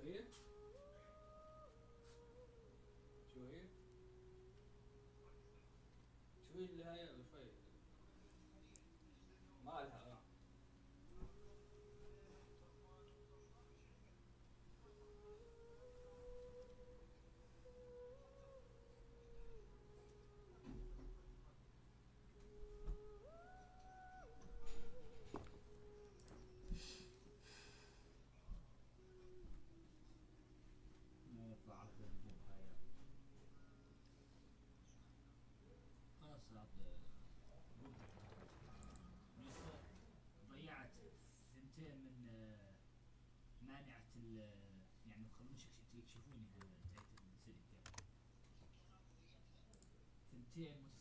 هي؟ شو هي؟ شو هي اللي هاي شوي مالها ما يطلع على فيسبوك هاي. خلاص عاد ضيعت ثنتين من مانعة يعني مخلونيش يكشفوني تعيت السلك. ثنتين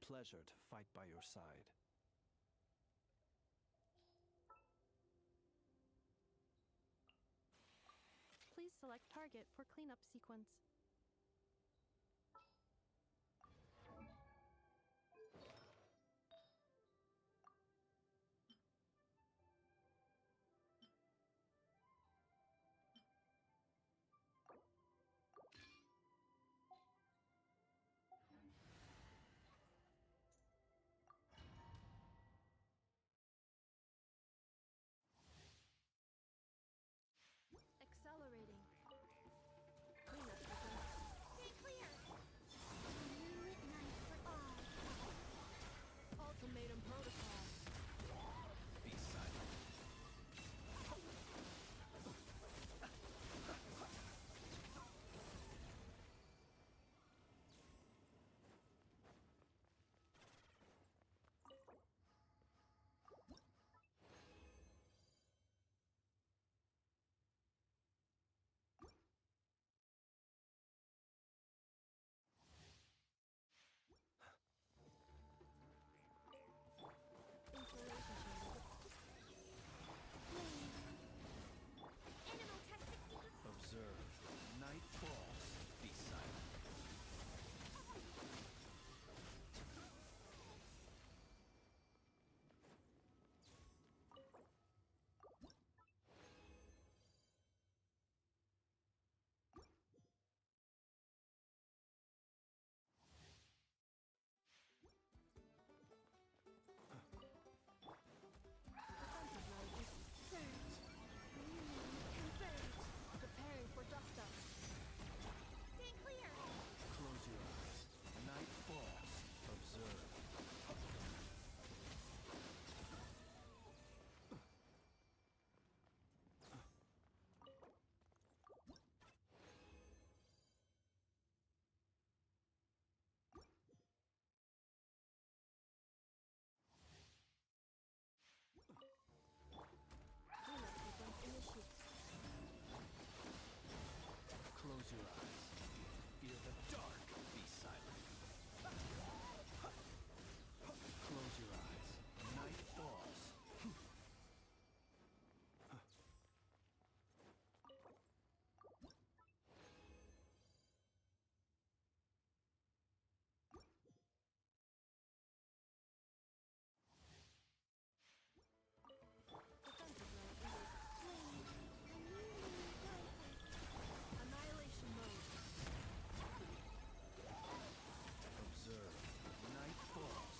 pleasure to fight by your side. Please select target for cleanup sequence. Accelerating. Cleanup sequence. Stay clear! Moonlit night for all. Ultimatum protocol. Be silent. Installation chamber. Animal tech 60%. Observe. Night falls. Be silent. Defensive mode is Surge. Converge. preparing for dust up. Stay clear! Close your eyes. Night falls. Observe. Cleanup sequence initiate. Close your eyes. Feel the dark. Be silent. Close your eyes. Night falls. Defensive mode is annihilation mode. Observe. Night falls.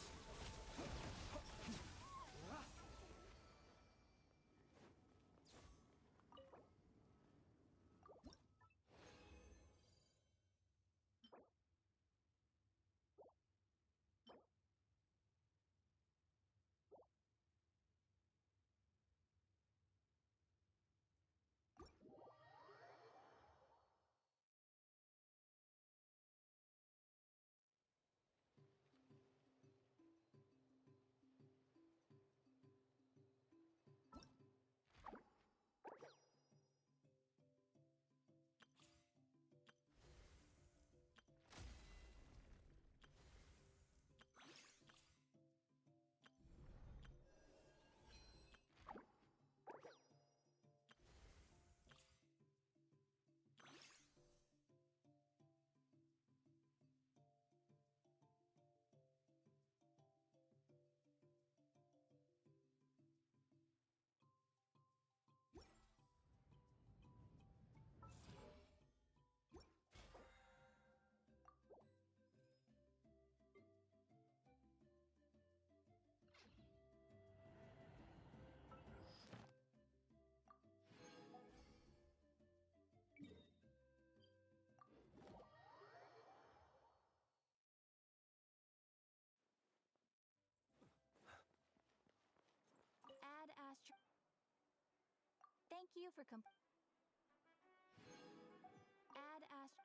Add astro. Thank you for Add astro.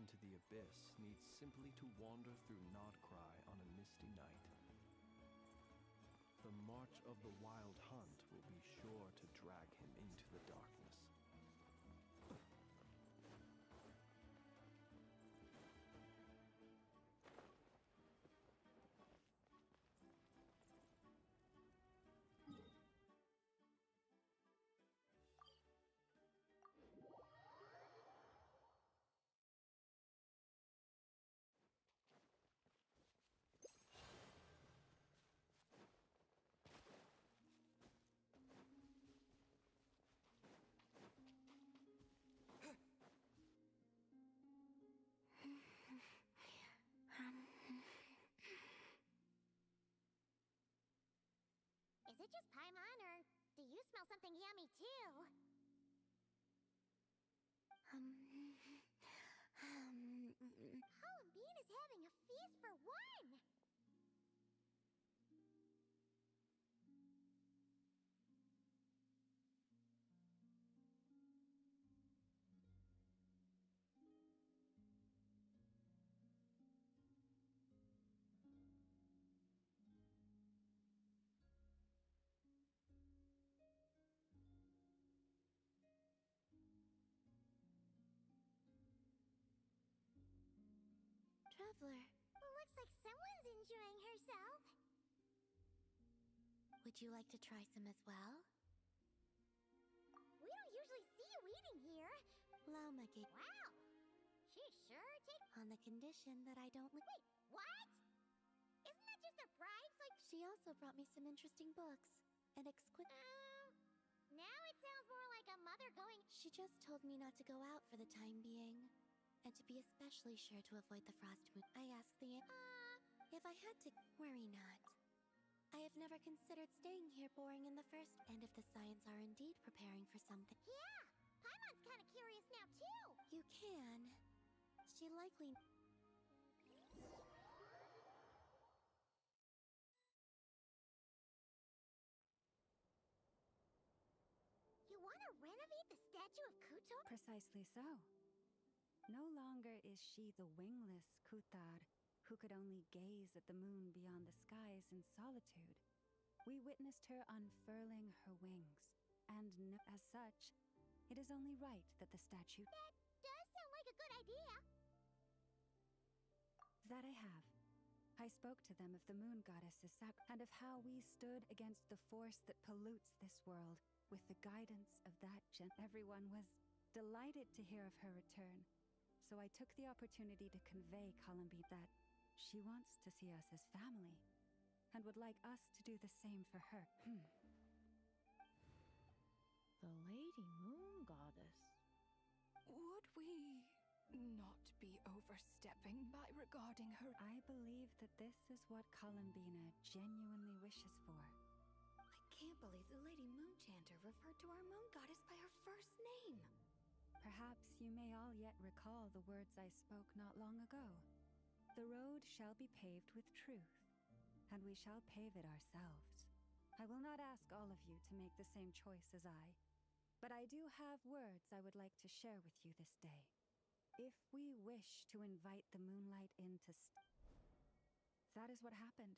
into the abyss needs simply to wander through Nodcry on a misty night. The march of the wild hunt will be sure to drag him into the darkness. Is it just Paimon, or do you smell something yummy too? Bean is having a feast for one! Traveler, Looks like someone's enjoying herself. would you like to try some as well? We don't usually see you eating here. Lauma gave Wow! She sure takes. on the condition that I don't Wait, what? Isn't that just a bribe? Like, She also brought me some interesting books and exquisite. now it sounds more like a mother going. She just told me not to go out for the time being, and to be especially sure to avoid the frost moon. I asked if I had to. Worry not. I have never considered staying here boring in the first, and if the Scions are indeed preparing for something, Yeah! Paimon's kind of curious now, too! you can. She likely. You want to renovate the statue of Kuto? Precisely so. No longer is she the wingless Kutar who could only gaze at the moon beyond the skies in solitude. We witnessed her unfurling her wings, and as such, it is only right that the statue Does sound like a good idea. that I have. I spoke to them of the moon goddess's and of how we stood against the force that pollutes this world with the guidance of that Everyone was delighted to hear of her return, so I took the opportunity to convey Columbine that she wants to see us as family, and would like us to do the same for her. The Lady Moon Goddess. Would we not be overstepping by regarding her? I believe that this is what Columbina genuinely wishes for. I can't believe the Lady Moon Chanter referred to our moon goddess by her first name. Perhaps you may all yet recall the words I spoke not long ago. The road shall be paved with truth, and we shall pave it ourselves. I will not ask all of you to make the same choice as I, but I do have words I would like to share with you this day. If we wish to invite the moonlight into that is what happened.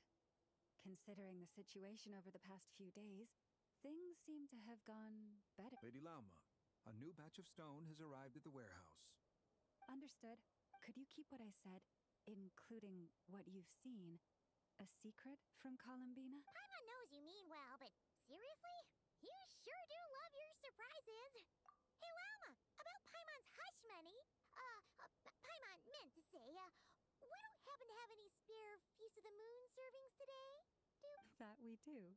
Considering the situation over the past few days, things seem to have gone better. Lady Lauma, a new batch of stone has arrived at the warehouse. Understood. Could you keep what I said, including what you've seen, a secret from Columbina? Paimon knows you mean well, but seriously? You sure do love your surprises. Hey, Lauma, about Paimon's hush money. Paimon meant to say, we don't happen to have any spare Feast of the Moon servings today, do? That we do.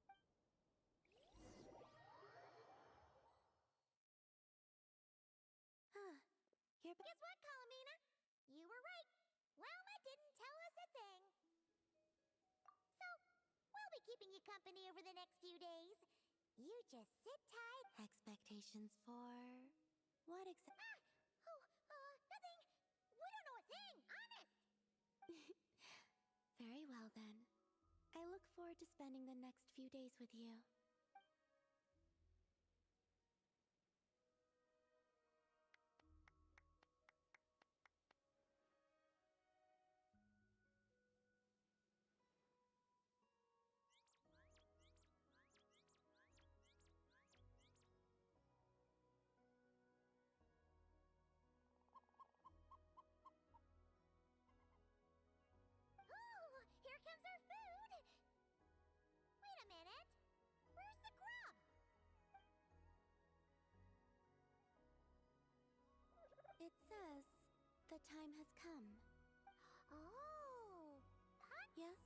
Here, Guess what, Colomina? You were right. Lauma didn't tell us a thing. So, we'll be keeping you company over the next few days. You just sit tight. expectations for what exactly? Nothing. We don't know a thing, honest. Very well then. I look forward to spending the next few days with you. minute. Where's the grub? It says the time has come. Oh, Yes?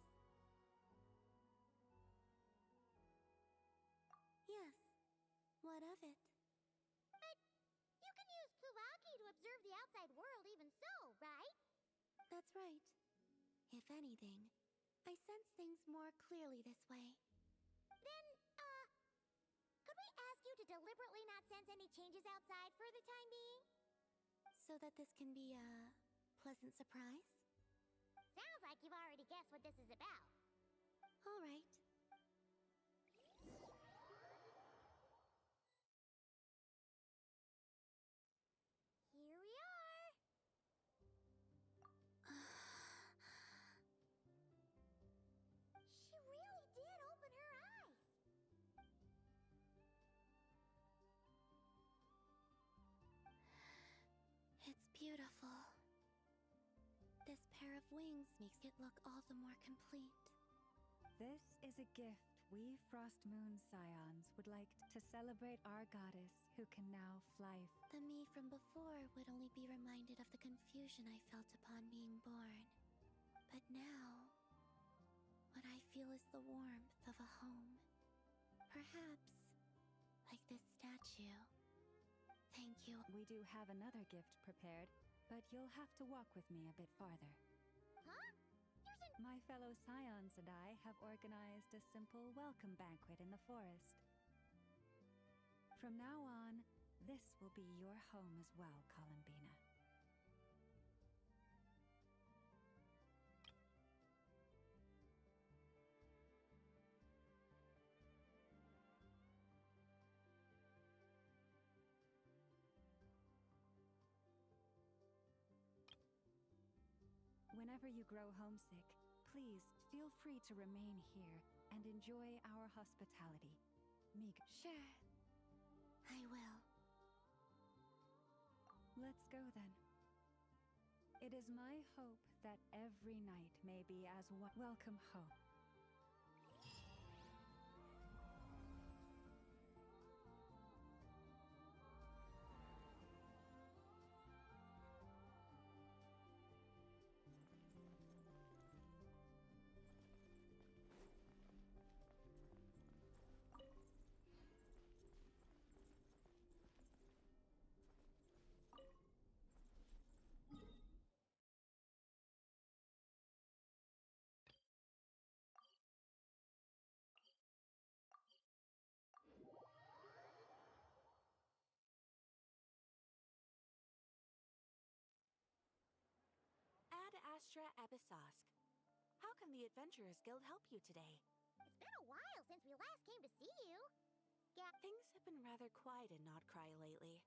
Yes. What of it? but you can use Pulaki to observe the outside world even so, right? That's right. If anything, I sense things more clearly this way. Then, could we ask you to deliberately not sense any changes outside for the time being? So that this can be a pleasant surprise? Sounds like you've already guessed what this is about. All right. Here we are. She really did open her eyes. It's beautiful. This pair of wings makes it look all the more complete. This is a gift we Frost Moon Scions would like to celebrate our goddess who can now fly. The me from before would only be reminded of the confusion I felt upon being born. But now, what I feel is the warmth of a home. Perhaps, like this statue. Thank you. We do have another gift prepared, but you'll have to walk with me a bit farther. Huh? My fellow Scions and I have organized a simple welcome banquet in the forest. From now on, this will be your home as well, Columbina. Whenever you grow homesick, please feel free to remain here and enjoy our hospitality. Sure. I will. Let's go then. It is my hope that every night may be as welcome home. Ad Astra Abyssosque. How can the Adventurers Guild help you today? It's been a while since we last came to see you. Things have been rather quiet in Notcry lately.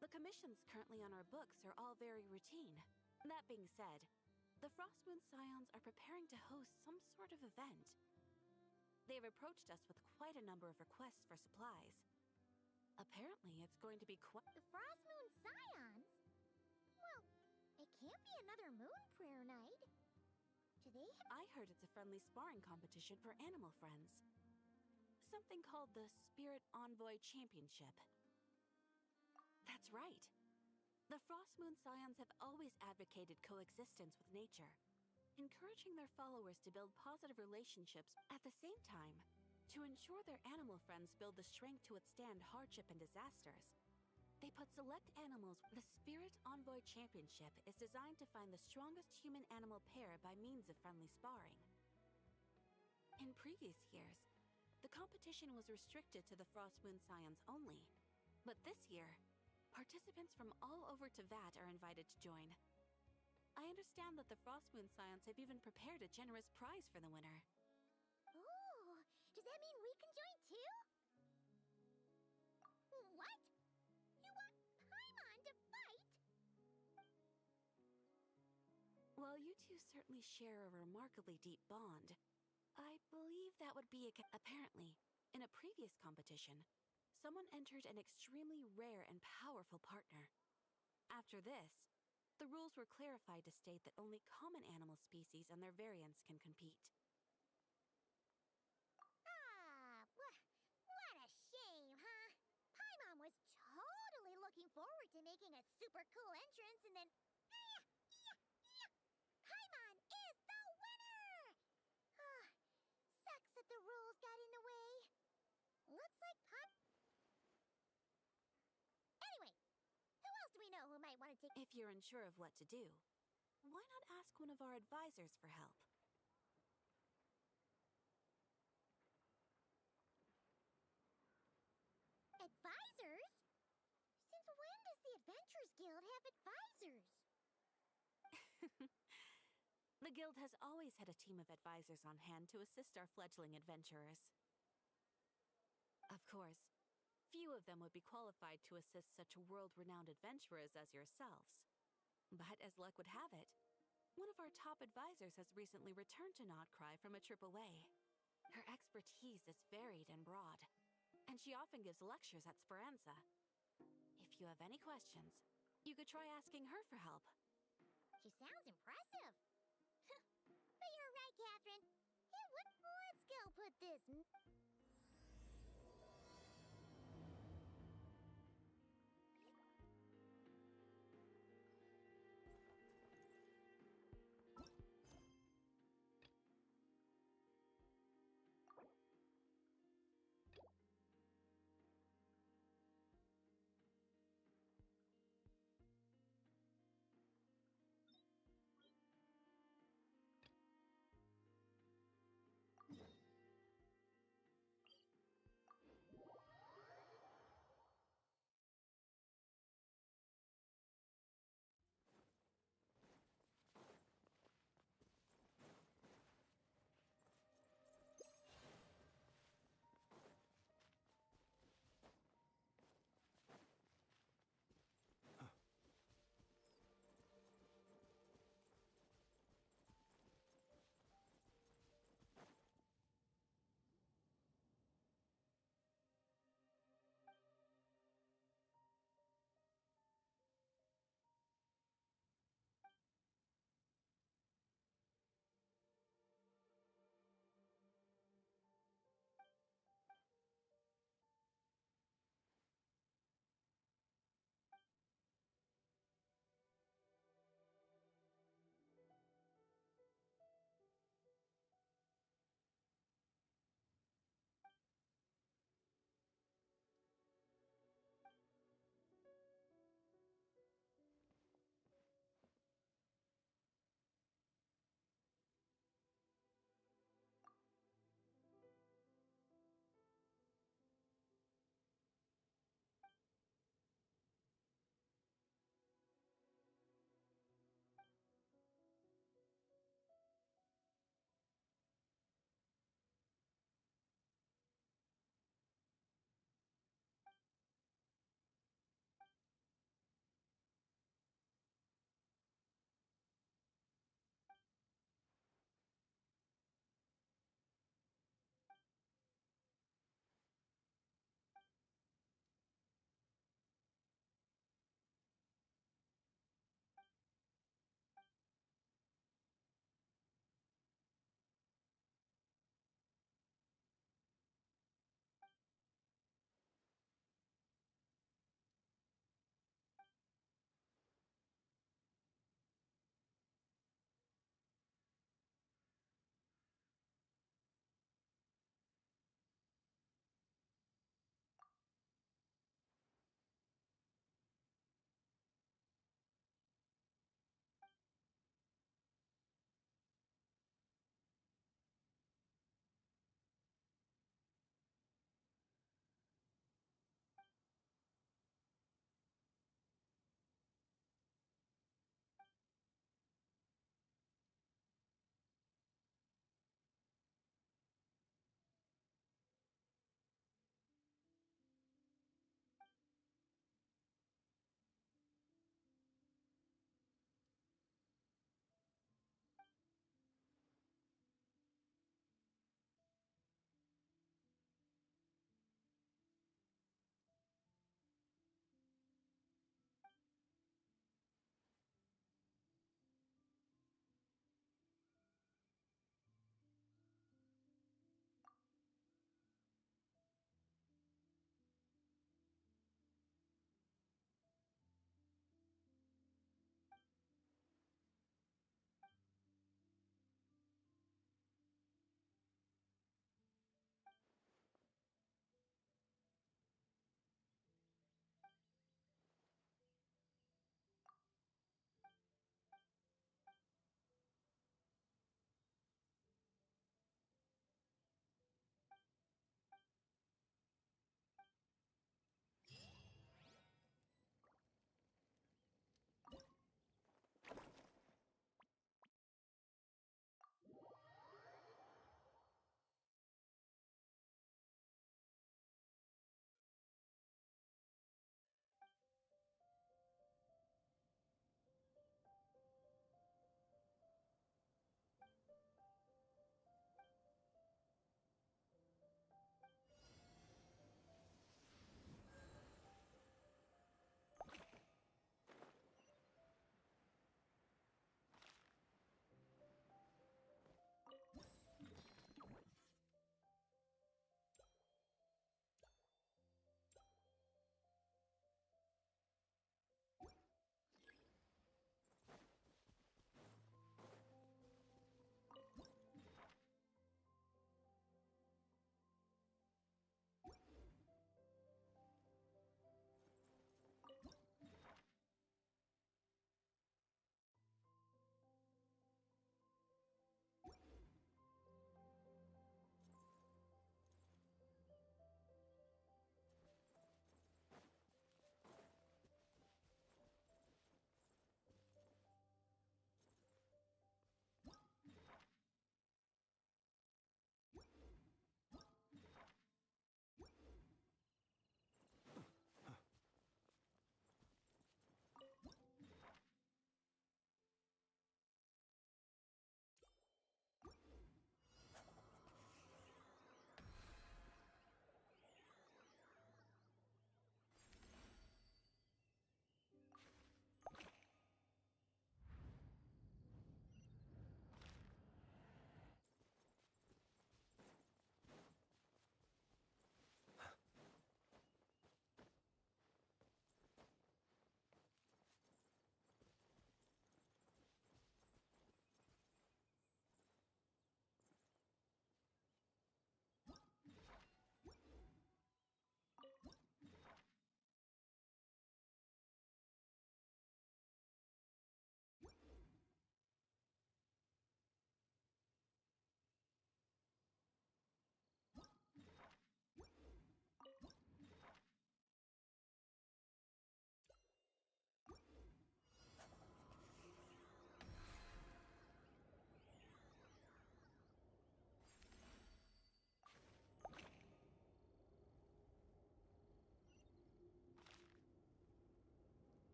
The commissions currently on our books are all very routine. That being said, the Frostmoon Scions are preparing to host some sort of event. They've approached us with quite a number of requests for supplies. Apparently, it's going to be quite... The Frostmoon Scions? Well, it can't be another moon prayer night. Do they I heard it's a friendly sparring competition for animal friends. Something called the Spirit Envoy Championship. That's right. The Frostmoon Scions have always advocated coexistence with nature, encouraging their followers to build positive relationships at the same time to ensure their animal friends build the strength to withstand hardship and disasters. They put select animals. The Spirit Envoy Championship is designed to find the strongest human-animal pair by means of friendly sparring. In previous years, the competition was restricted to the Frostmoon Scions only, but this year, participants from all over Teyvat are invited to join. I understand that the Frostmoon Scions have even prepared a generous prize for the winner. Ooh, does that mean we can join too? What? You want Paimon to fight? While you two certainly share a remarkably deep bond, I believe that would be apparently, in a previous competition, someone entered an extremely rare and powerful partner. After this, the rules were clarified to state that only common animal species and their variants can compete. looking forward to making a super cool entrance and then. Paimon is the winner! Sucks that the rules got in the way. Looks like Anyway, who else do we know who might want to take. If you're unsure of what to do, why not ask one of our advisors for help? Advisors? Since when does the Adventurers Guild have advisors? The Guild has always had a team of advisors on hand to assist our fledgling adventurers. Of course, few of them would be qualified to assist such world-renowned adventurers as yourselves. But as luck would have it, one of our top advisors has recently returned to Notcry from a trip away. Her expertise is varied and broad, and she often gives lectures at Speranza. If you have any questions, you could try asking her for help. She sounds impressive. But you're right, Catherine. It would. Let's go put this.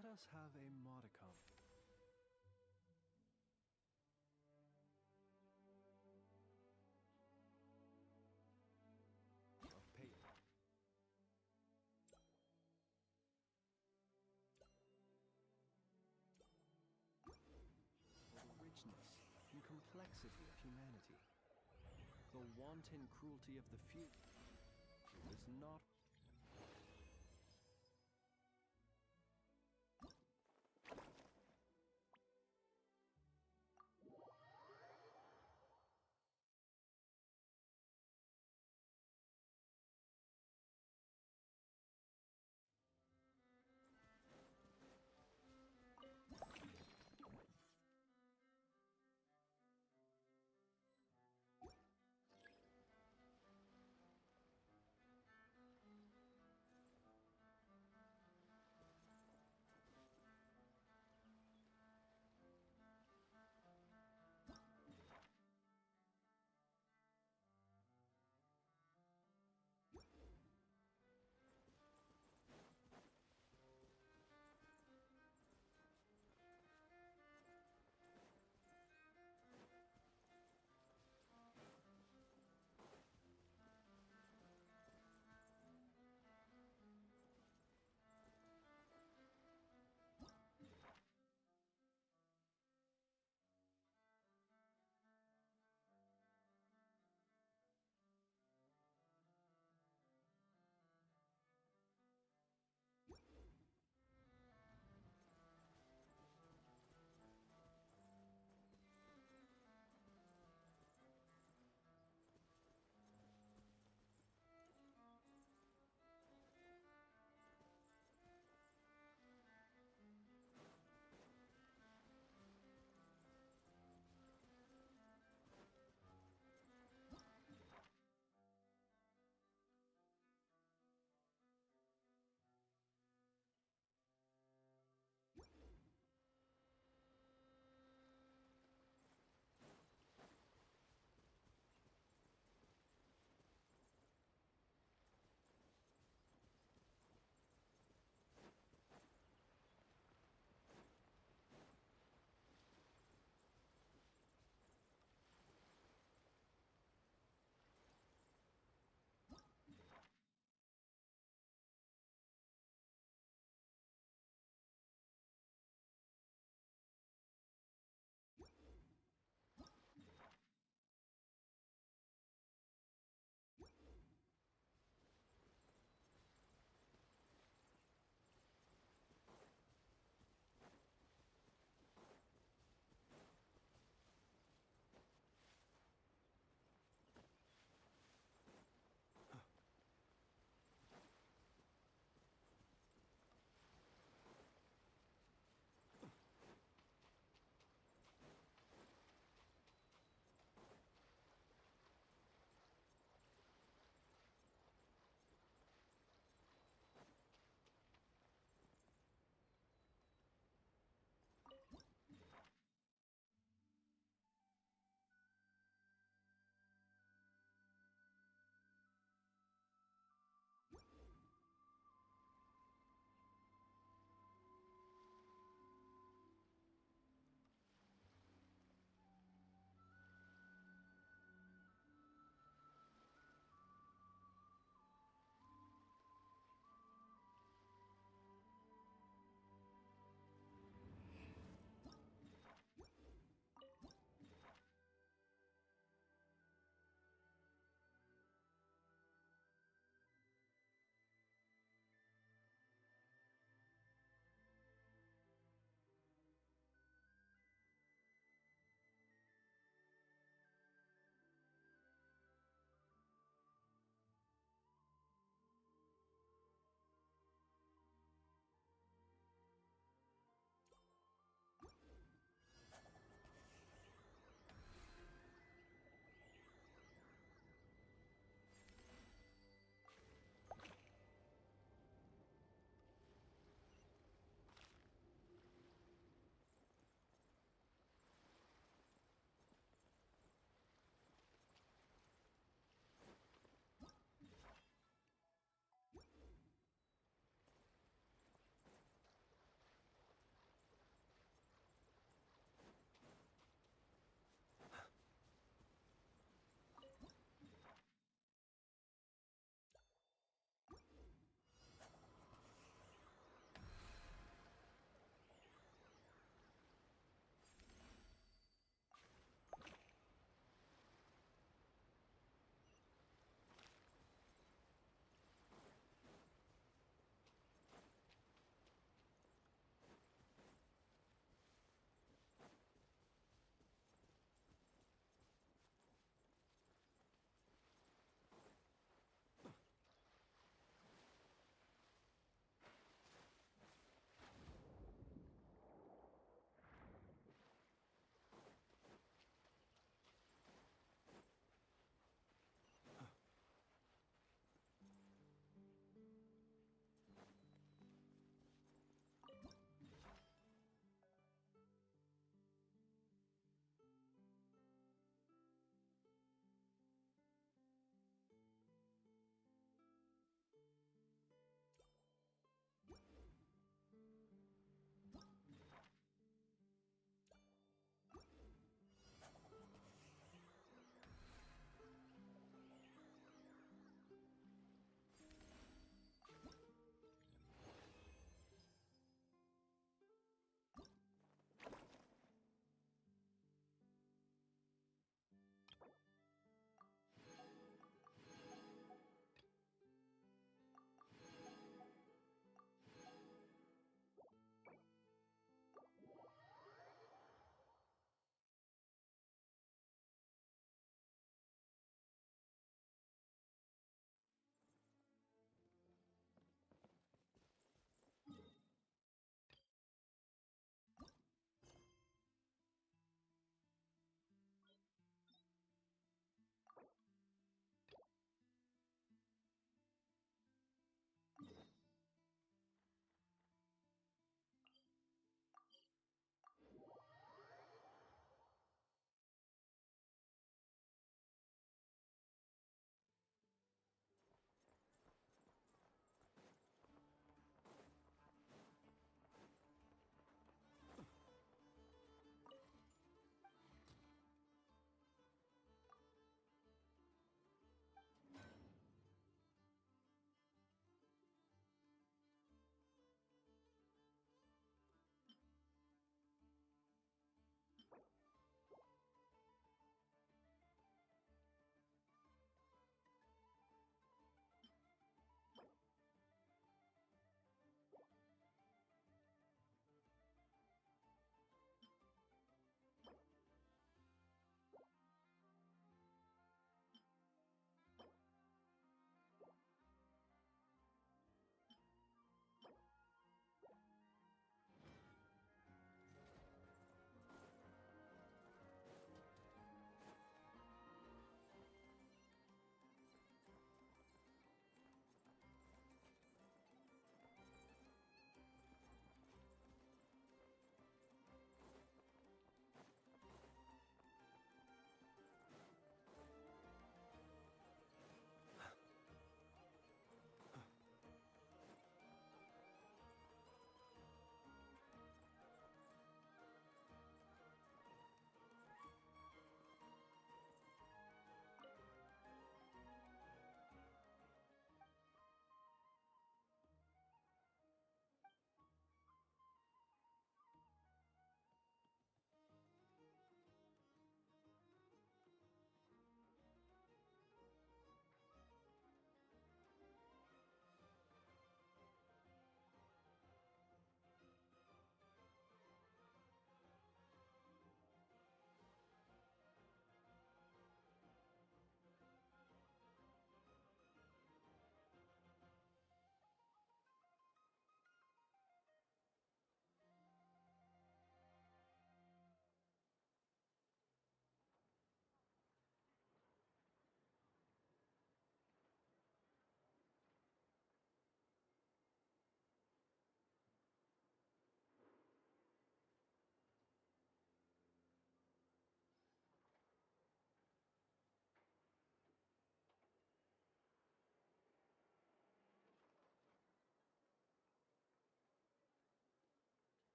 Let us have a modicum of paper. The richness and complexity of humanity. The wanton cruelty of the few. It was not.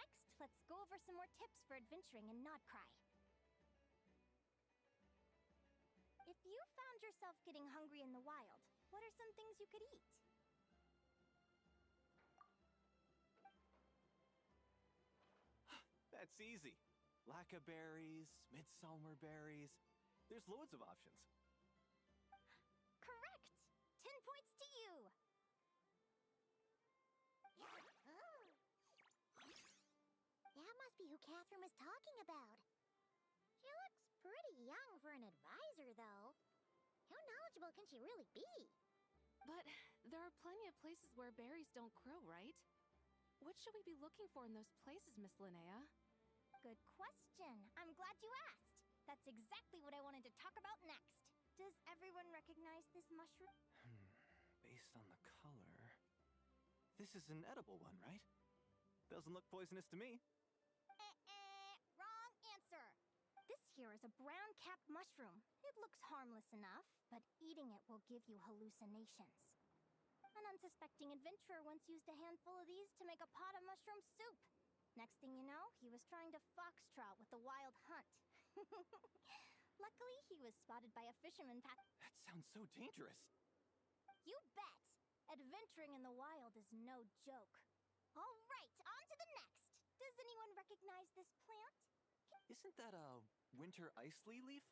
Next, let's go over some more tips for adventuring in Nodcry. If you found yourself getting hungry in the wild, what are some things you could eat? That's easy. Lacca berries, midsummer berries. There's loads of options. Correct! 10 points to you! That must be who Catherine was talking about. She looks pretty young for an advisor, though. How knowledgeable can she really be? But there are plenty of places where berries don't grow, right? What should we be looking for in those places, Miss Linnea? Good question. I'm glad you asked. That's exactly what I wanted to talk about next. Does everyone recognize this mushroom? Based on the color... This is an edible one, right? Doesn't look poisonous to me. Wrong answer. This here is a brown-capped mushroom. It looks harmless enough, but eating it will give you hallucinations. An unsuspecting adventurer once used a handful of these to make a pot of mushroom soup. Next thing you know, he was trying to foxtrot with the wild hunt. Luckily, he was spotted by a fisherman That sounds so dangerous. You bet! Adventuring in the wild is no joke. All right, on to the next. Does anyone recognize this plant? Isn't that a winter ice leaf?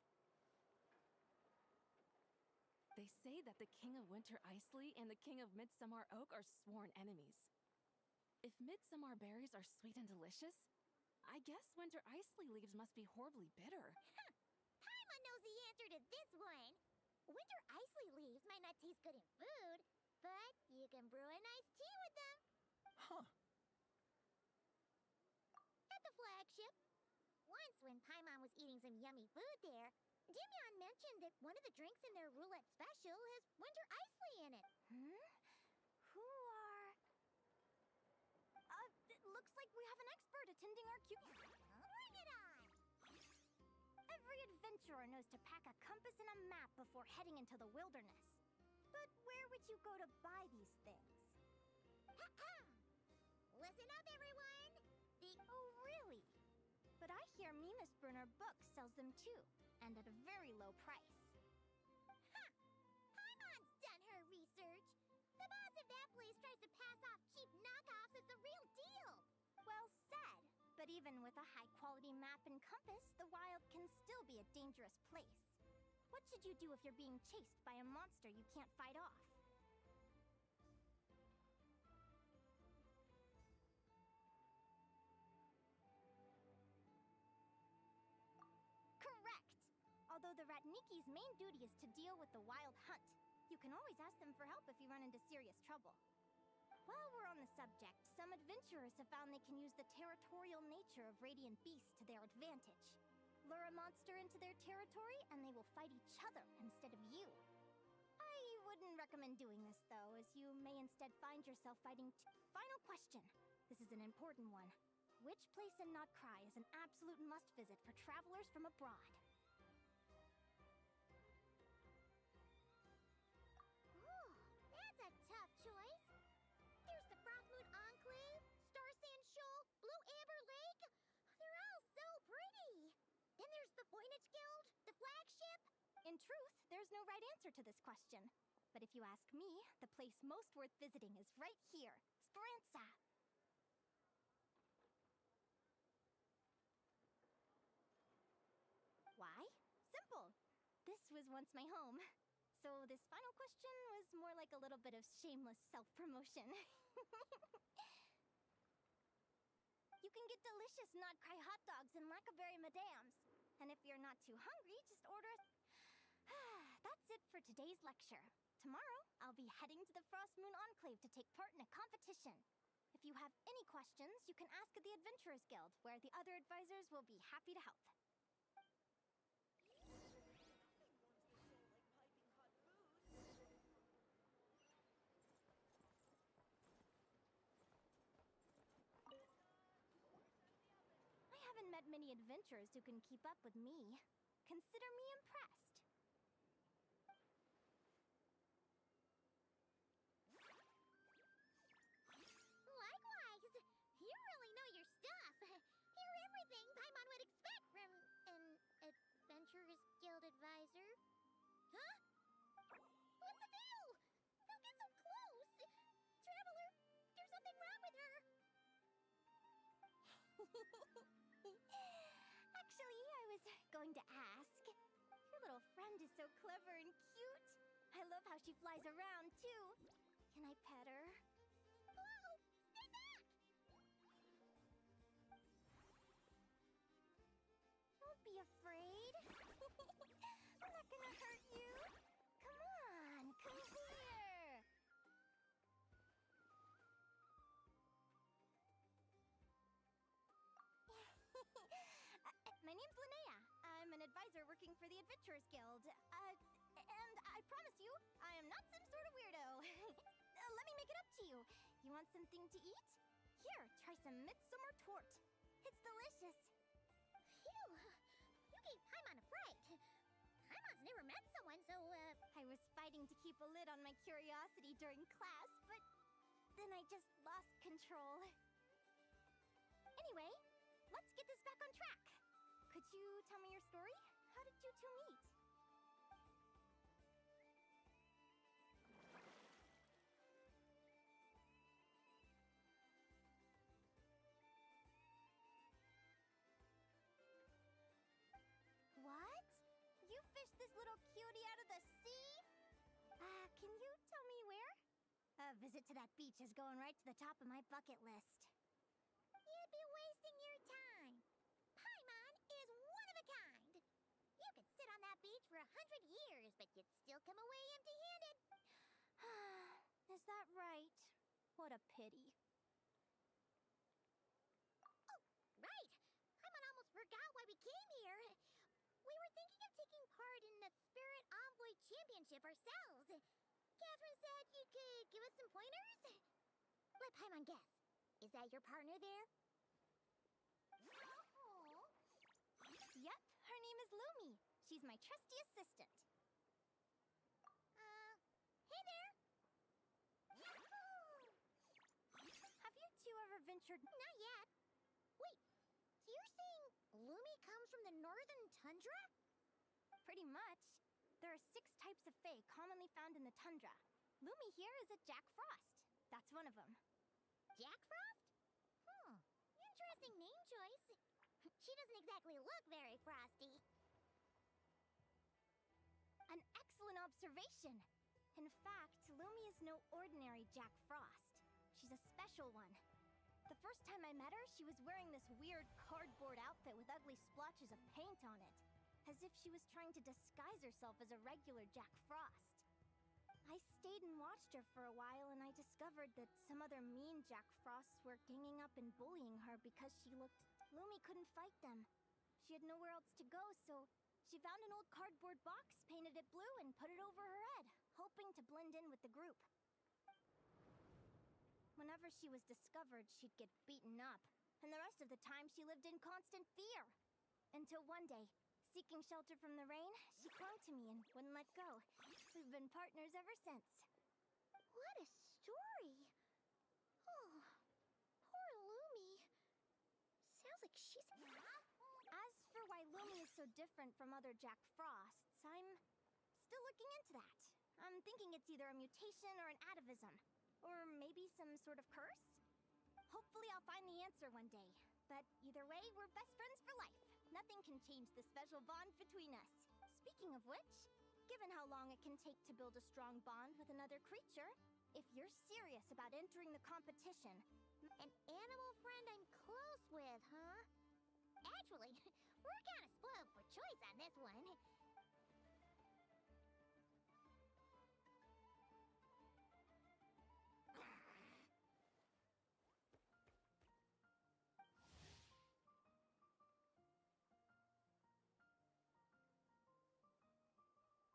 They say that the King of Winter Isley and the King of Midsummer Oak are sworn enemies. If midsummer berries are sweet and delicious, I guess winter isley leaves must be horribly bitter. Paimon knows the answer to this one. Winter isley leaves might not taste good in food, but you can brew a nice tea with them. Huh. At the flagship. Once when Paimon was eating some yummy food there, Dimyon mentioned that one of the drinks in their roulette special has winter isley in it. Who are... it looks like we have an expert attending our Bring it on! Every adventurer knows to pack a compass and a map before heading into the wilderness. But where would you go to buy these things? Listen up, everyone! Oh, really? But I hear Mimas Brunner Books sells them too, and at a very low price. Paimon's done her research. The boss of that place tries to pass off cheap knockoffs as the real deal. Well said. But even with a high-quality map and compass, the wild can still be a dangerous place. What should you do if you're being chased by a monster you can't fight off? Correct! Although the Ratniki's main duty is to deal with the wild hunt, you can always ask them for help if you run into serious trouble. While we're on the subject, some adventurers have found they can use the territorial nature of radiant beasts to their advantage. Lure a monster into their territory, and they will fight each other instead of you. I wouldn't recommend doing this, though, as you may instead find yourself fighting Final question. This is an important one. Which place in Nodcry is an absolute must-visit for travelers from abroad? Ooh, that's a tough choice. There's the Frostmoon Enclave, Star Sand Shoal, Blue Amber Lake. They're all so pretty. Then there's the Voynich Guild, the flagship. In truth, there's no right answer to this question. But if you ask me, the place most worth visiting is right here, Speranza. Why? Simple. This was once my home. So this final question was more like a little bit of shameless self-promotion. You can get delicious Nodcry hot dogs and Lackaberry Madams. And if you're not too hungry, just order That's it for today's lecture. Tomorrow, I'll be heading to the Frostmoon Enclave to take part in a competition. If you have any questions, you can ask at the Adventurers Guild, where the other advisors will be happy to help. I haven't met many adventurers who can keep up with me. Consider me impressed. Likewise! You really know your stuff! Actually, I was going to ask. Your little friend is so clever and cute. I love how she flies around, too. Can I pet her? Whoa! Stay back! Don't be afraid. I'm not gonna hurt you. Come on, come here. My name's Linnea. I'm an advisor working for the Adventurers Guild. And I promise you, I am not some sort of weirdo. Let me make it up to you. You want something to eat? Here, try some midsummer tort. It's delicious. Phew, you gave Paimon a fright. Paimon's never met someone so, I was fighting to keep a lid on my curiosity during class, but then I just lost control. Anyway, let's get this back on track. Could you tell me your story? How did you two meet? What? You fished this little cutie out of the sea? Can you tell me where? A visit to that beach is going right to the top of my bucket list. You'd be wasting your time. Paimon is one of a kind. You could sit on that beach for 100 years, but you'd still come away empty-handed. Is that right? What a pity. Oh, right. Paimon almost forgot why we came here. We were thinking of taking part in the Spirit Envoy Championship ourselves. Catherine said you could give us some pointers? Let Paimon guess. Is that your partner there? Yep, her name is Lumi. She's my trusty assistant. Hey there! Have you two ever ventured? Not yet. Wait, so you're saying Lumi comes from the northern tundra? Pretty much. There are 6 types of fae commonly found in the tundra. Lumi here is a Jack Frost. That's one of them. Jack Frost? Interesting name choice. She doesn't exactly look very frosty. An excellent observation. In fact, Lumi is no ordinary Jack Frost. She's a special one. The first time I met her, she was wearing this weird cardboard outfit with ugly splotches of paint on it, as if she was trying to disguise herself as a regular Jack Frost. I stayed and watched her for a while, and I discovered that some other mean Jack Frosts were ganging up and bullying her because she looked... Lumi couldn't fight them. She had nowhere else to go, so she found an old cardboard box, painted it blue, and put it over her head, hoping to blend in with the group. Whenever she was discovered, she'd get beaten up, and the rest of the time she lived in constant fear. Until one day, seeking shelter from the rain, she clung to me and wouldn't let go. We've been partners ever since. What a story! Oh, poor Lumi. Sounds like she's... As for why Lumi is so different from other Jack Frosts, I'm still looking into that. I'm thinking it's either a mutation or an atavism. Or maybe some sort of curse? Hopefully I'll find the answer one day. But either way, we're best friends for life. Nothing can change the special bond between us. Speaking of which, given how long it can take to build a strong bond with another creature, if you're serious about entering the competition... An animal friend I'm close with, huh? Actually, we're kind of spoiled for choice on this one.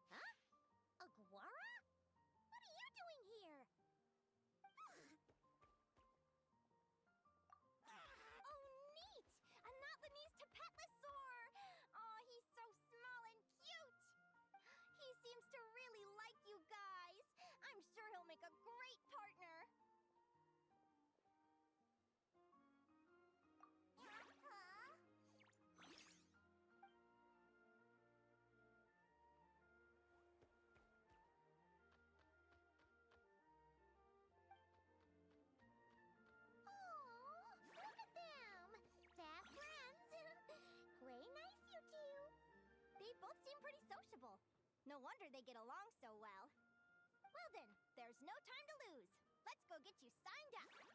Huh? Aguara? What are you doing here? Oh, neat! A Notlanese Tapetlosaur! Aw, he's so small and No wonder they get along so well. Well then, there's no time to lose. Let's go get you signed up.